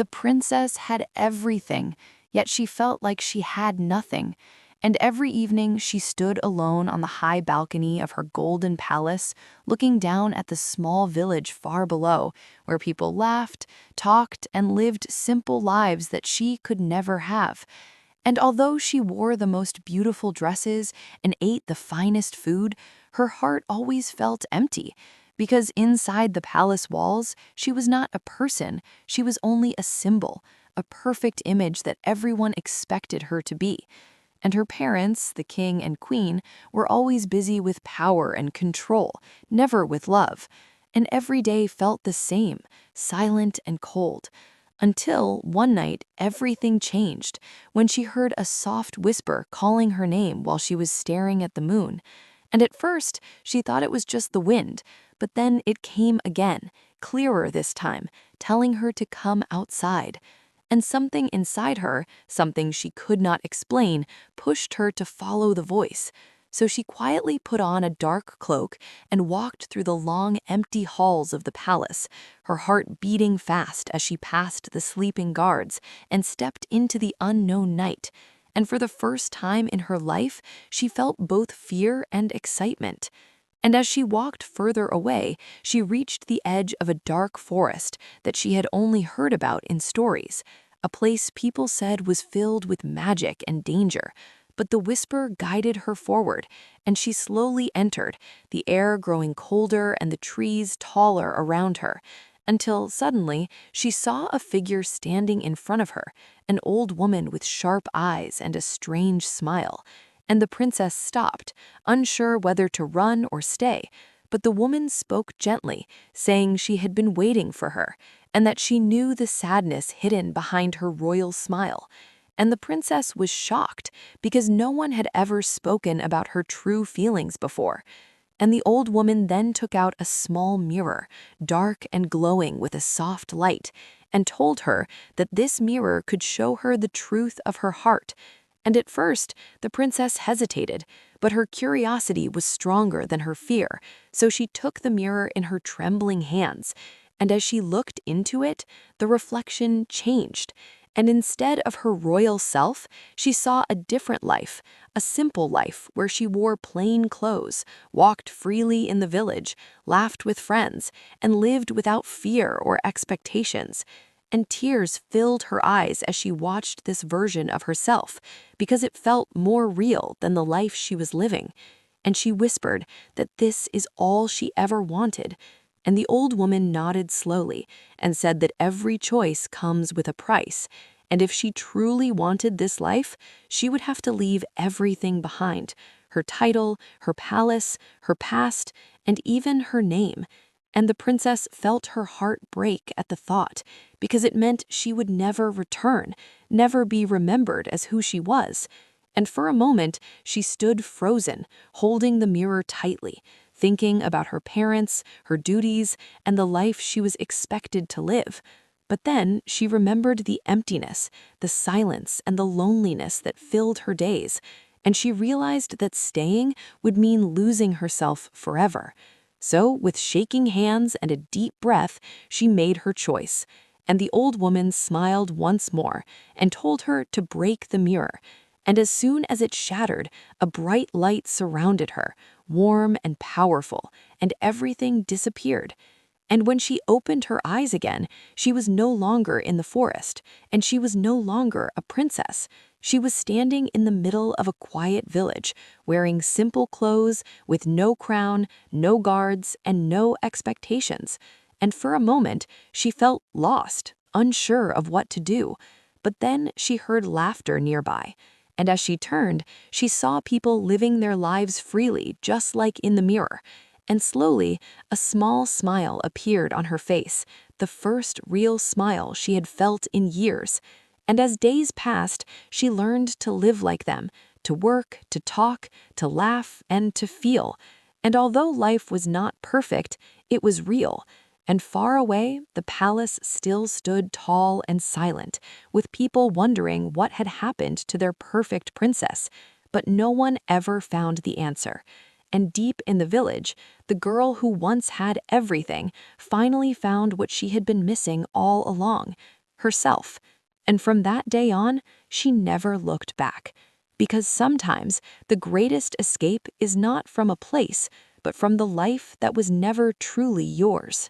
The princess had everything, yet she felt like she had nothing. And every evening she stood alone on the high balcony of her golden palace, looking down at the small village far below, where people laughed, talked, and lived simple lives that she could never have. And although she wore the most beautiful dresses and ate the finest food, her heart always felt empty. Because inside the palace walls, she was not a person, she was only a symbol, a perfect image that everyone expected her to be. And her parents, the king and queen, were always busy with power and control, never with love. And every day felt the same, silent and cold. Until one night, everything changed when she heard a soft whisper calling her name while she was staring at the moon. And at first, she thought it was just the wind, but then it came again, clearer this time, telling her to come outside. And something inside her, something she could not explain, pushed her to follow the voice. So she quietly put on a dark cloak and walked through the long, empty halls of the palace, her heart beating fast as she passed the sleeping guards and stepped into the unknown night. And for the first time in her life, she felt both fear and excitement. And as she walked further away, she reached the edge of a dark forest that she had only heard about in stories, a place people said was filled with magic and danger. But the whisper guided her forward, and she slowly entered, the air growing colder and the trees taller around her, until suddenly she saw a figure standing in front of her, an old woman with sharp eyes and a strange smile. And the princess stopped, unsure whether to run or stay. But the woman spoke gently, saying she had been waiting for her, and that she knew the sadness hidden behind her royal smile. And the princess was shocked, because no one had ever spoken about her true feelings before. And the old woman then took out a small mirror, dark and glowing with a soft light, and told her that this mirror could show her the truth of her heart. And at first, the princess hesitated, but her curiosity was stronger than her fear, so she took the mirror in her trembling hands. And as she looked into it, the reflection changed. And instead of her royal self, she saw a different life, a simple life where she wore plain clothes, walked freely in the village, laughed with friends, and lived without fear or expectations. And tears filled her eyes as she watched this version of herself, because it felt more real than the life she was living. And she whispered that this is all she ever wanted. And the old woman nodded slowly and said that every choice comes with a price, and if she truly wanted this life, she would have to leave everything behind: her title, her palace, her past, and even her name. And the princess felt her heart break at the thought, because it meant she would never return, never be remembered as who she was. And for a moment, she stood frozen, holding the mirror tightly, thinking about her parents, her duties, and the life she was expected to live. But then she remembered the emptiness, the silence, and the loneliness that filled her days, and she realized that staying would mean losing herself forever. So, with shaking hands and a deep breath, she made her choice. And the old woman smiled once more and told her to break the mirror. And as soon as it shattered, a bright light surrounded her, warm and powerful, and everything disappeared. And when she opened her eyes again, she was no longer in the forest, and she was no longer a princess. She was standing in the middle of a quiet village, wearing simple clothes, with no crown, no guards, and no expectations. And for a moment, she felt lost, unsure of what to do. But then she heard laughter nearby. And as she turned, she saw people living their lives freely, just like in the mirror. And slowly, a small smile appeared on her face, the first real smile she had felt in years. And as days passed, she learned to live like them, to work, to talk, to laugh, and to feel. And although life was not perfect, it was real. And far away, the palace still stood tall and silent, with people wondering what had happened to their perfect princess. But no one ever found the answer. And deep in the village, the girl who once had everything finally found what she had been missing all along: herself. And from that day on, she never looked back. Because sometimes the greatest escape is not from a place, but from the life that was never truly yours.